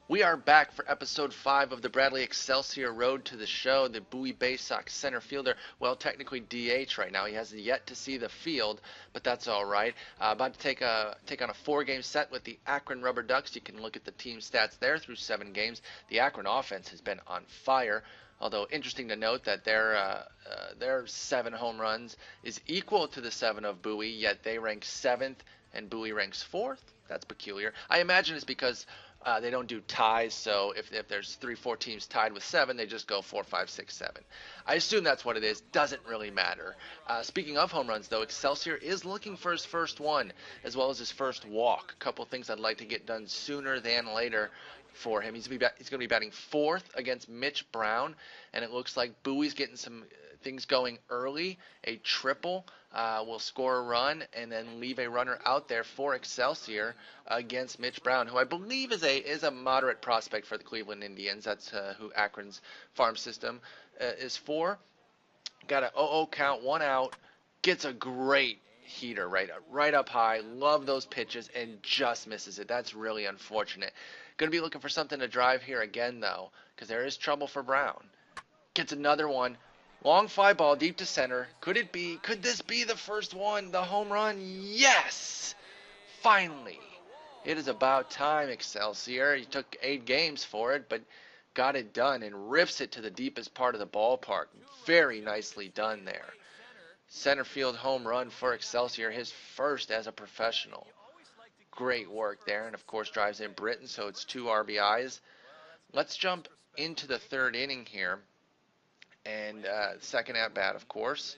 We are back for episode 5 of the Bradley Excelsior Road to the Show. The Bowie Bay Sox center fielder, well, technically DH right now. He has yet to see the field, but that's all right. About to take on a 4-game set with the Akron Rubber Ducks. You can look at the team stats there through 7 games. The Akron offense has been on fire. Although interesting to note that their 7 home runs is equal to the 7 of Bowie, yet they rank 7th and Bowie ranks 4th. That's peculiar. I imagine it's because they don't do ties, so if there's 3-4 teams tied with 7, they just go 4, 5, 6, 7. I assume that's what it is. Doesn't really matter. Speaking of home runs, though, Excelsior is looking for his first one, as well as his first walk. A couple things I'd like to get done sooner than later for him. He's going to be batting 4th against Mitch Brown, and it looks like Bowie's getting some things going early. A triple will score a run and then leave a runner out there for Excelsior against Mitch Brown, who I believe is a moderate prospect for the Cleveland Indians. That's who Akron's farm system is for. Got a 0-0 count, 1 out, gets a great heater right up high. Love those pitches and just misses it. That's really unfortunate. Going to be looking for something to drive here again, though, because there is trouble for Brown. Gets another one. Long fly ball deep to center. Could this be the first one? The home run? Yes! Finally. It is about time, Excelsior. He took 8 games for it, but got it done and rips it to the deepest part of the ballpark. Very nicely done there. Center field home run for Excelsior, his first as a professional. Great work there, and of course drives in Britton, so it's 2 RBIs. Let's jump into the 3rd inning here, and second at bat, of course.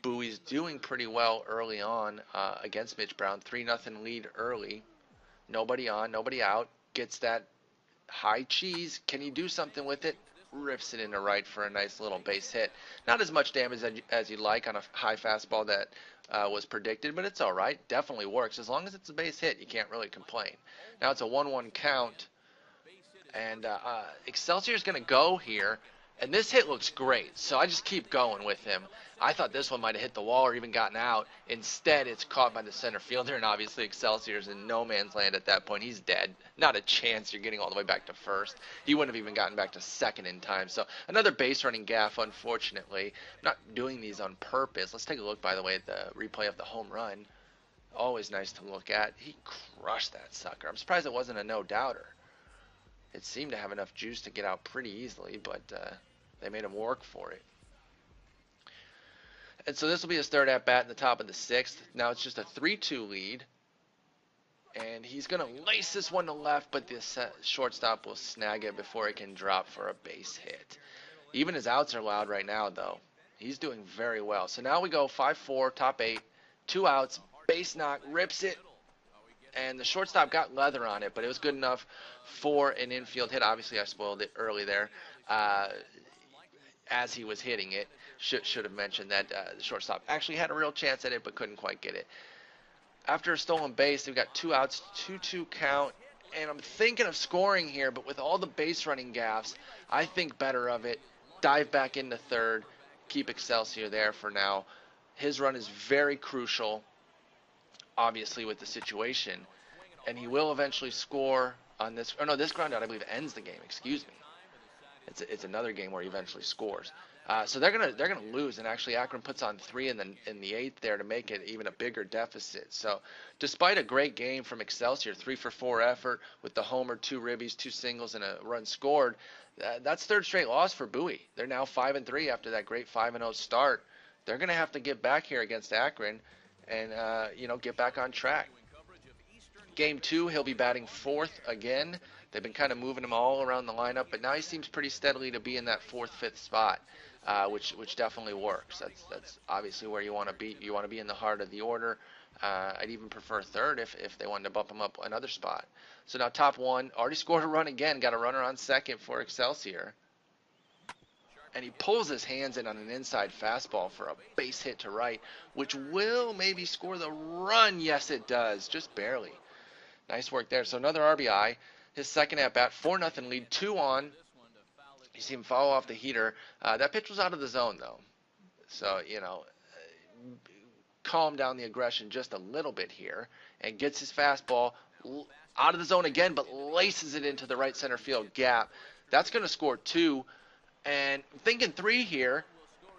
Bowie's doing pretty well early on against Mitch Brown. 3-0 lead early. Nobody on, nobody out. Gets that high cheese. Can he do something with it? Rips it into right for a nice little base hit. Not as much damage as you'd like on a high fastball that was predicted, but it's all right. Definitely works. As long as it's a base hit, you can't really complain. Now it's a 1-1 count, and Excelsior's going to go here. And this hit looks great, so I just keep going with him. I thought this one might have hit the wall or even gotten out. Instead, it's caught by the center fielder, and obviously Excelsior's in no man's land at that point. He's dead. Not a chance you're getting all the way back to first. He wouldn't have even gotten back to second in time. So another base running gaffe, unfortunately. I'm not doing these on purpose. Let's take a look, by the way, at the replay of the home run. Always nice to look at. He crushed that sucker. I'm surprised it wasn't a no-doubter. It seemed to have enough juice to get out pretty easily, but they made him work for it. And so this will be his 3rd at-bat in the top of the 6th. Now it's just a 3-2 lead. And he's going to lace this one to left, but the shortstop will snag it before it can drop for a base hit. Even his outs are loud right now, though. He's doing very well. So now we go 5-4, top 8, 2 outs, base knock, rips it. And the shortstop got leather on it, but it was good enough for an infield hit. Obviously, I spoiled it early there as he was hitting it. Should have mentioned that the shortstop actually had a real chance at it, but couldn't quite get it. After a stolen base, they've got 2 outs, 2-2 count. And I'm thinking of scoring here, but with all the base running gaffes, I think better of it. Dive back into 3rd. Keep Excelsior there for now. His run is very crucial, obviously, with the situation, and he will eventually score on this. Oh no, this ground out I believe ends the game. Excuse me. It's another game where he eventually scores. So they're gonna lose, and actually Akron puts on 3 in the 8th there to make it even a bigger deficit. So despite a great game from Excelsior, 3 for 4 effort with the homer, 2 ribbies, 2 singles, and a run scored, that's 3rd straight loss for Bowie. They're now 5-3 after that great 5-0 start. They're gonna have to get back here against Akron and get back on track. Game 2, he'll be batting 4th again. They've been kind of moving him all around the lineup, but now he seems pretty steadily to be in that 4th, 5th spot, which definitely works. That's obviously where you want to be. You want to be in the heart of the order. I'd even prefer 3rd if they wanted to bump him up another spot. So now top 1, already scored a run again, got a runner on 2nd for Excelsior. And he pulls his hands in on an inside fastball for a base hit to right, which will maybe score the run. Yes, it does, just barely. Nice work there. So another RBI. His 2nd at-bat, 4-0 lead, 2 on. You see him follow off the heater. That pitch was out of the zone, though. So, calm down the aggression just a little bit here and gets his fastball Out of the zone again, but laces it into the right center field gap. That's going to score 2. And I'm thinking 3 here.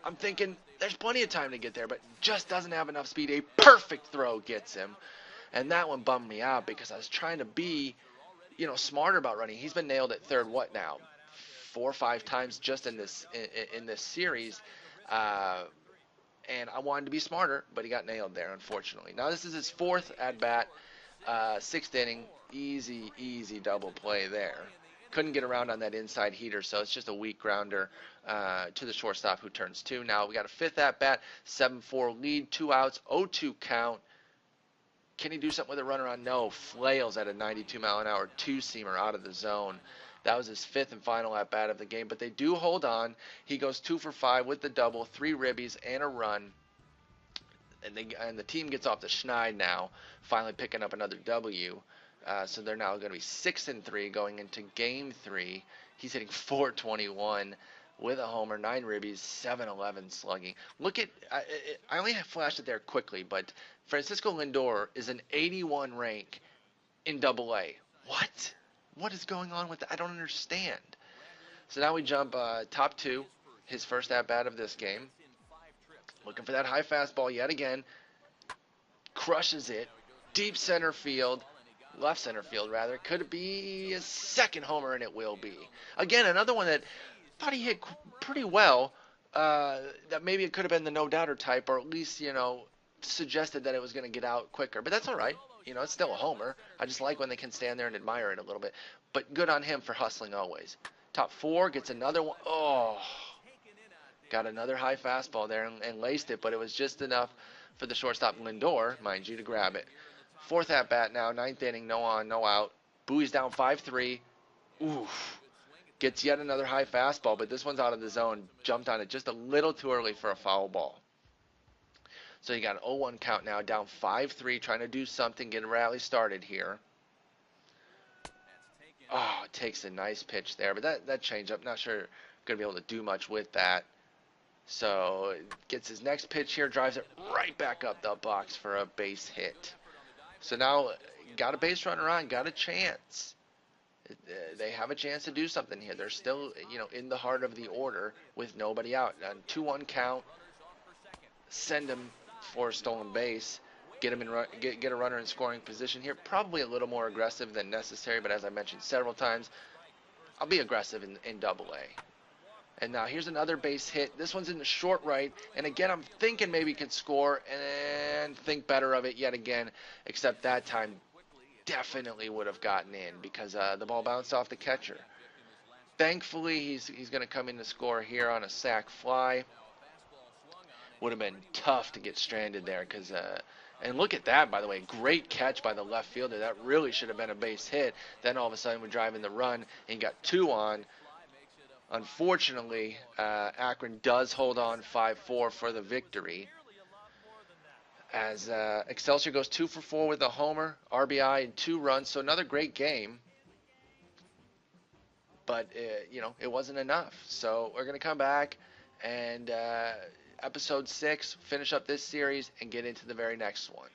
I'm thinking there's plenty of time to get there, but just doesn't have enough speed. A perfect throw gets him. And that one bummed me out because I was trying to be, smarter about running. He's been nailed at third, what now? 4 or 5 times just in this series. And I wanted to be smarter, but he got nailed there, unfortunately. Now this is his 4th at-bat, 6th inning. Easy double play there. Couldn't get around on that inside heater, so it's just a weak grounder to the shortstop who turns 2. Now we got a 5th at-bat, 7-4 lead, 2 outs, 0-2 count. Can he do something with a runner on? No. Flails at a 92-mile-an-hour two-seamer out of the zone. That was his 5th and final at-bat of the game, but they do hold on. He goes 2 for 5 with the double, 3 ribbies, and a run. And the team gets off the schneid now, finally picking up another W. So they're now going to be 6-3 going into Game 3. He's hitting .421 with a homer, 9 ribbies, 711 slugging. Look at, I only flashed it there quickly, but Francisco Lindor is an 81 rank in Double-A. What? What is going on with that? I don't understand. So now we jump top 2, his first at-bat of this game. Looking for that high fastball yet again. Crushes it. Deep center field. Left center field, rather. Could it be a second homer? And it will be. Again, another one that thought he hit pretty well. That maybe it could have been the no-doubter type, or at least, suggested that it was going to get out quicker. But that's all right. It's still a homer. I just like when they can stand there and admire it a little bit. But good on him for hustling always. Top 4 gets another one. Oh, got another high fastball there and laced it, but it was just enough for the shortstop Lindor, mind you, to grab it. 4th at-bat now, 9th inning, no on, no out. Bowie's down 5-3. Oof. Gets yet another high fastball, but this one's out of the zone. Jumped on it just a little too early for a foul ball. So you got an 0-1 count now, down 5-3, trying to do something, get a rally started here. Oh, it takes a nice pitch there, but that changeup, not sure going to be able to do much with that. So gets his next pitch here, drives it right back up the box for a base hit. So now got a base runner on, got a chance. They have a chance to do something here. They're still, in the heart of the order with nobody out. On 2-1 count, send him for a stolen base, get him get a runner in scoring position here. Probably a little more aggressive than necessary, but as I mentioned several times, I'll be aggressive in Double-A. And now here's another base hit. This one's in the short right. And again, I'm thinking maybe he could score and think better of it yet again. Except that time definitely would have gotten in because the ball bounced off the catcher. Thankfully, he's going to come in to score here on a sac fly. Would have been tough to get stranded there because and look at that, by the way. Great catch by the left fielder. That really should have been a base hit. Then all of a sudden we're driving the run and got 2 on. Unfortunately, Akron does hold on 5-4 for the victory. As Excelsior goes 2 for 4 with a homer, RBI, and 2 runs. So another great game. But, it wasn't enough. So we're going to come back and episode 6, finish up this series, and get into the very next one.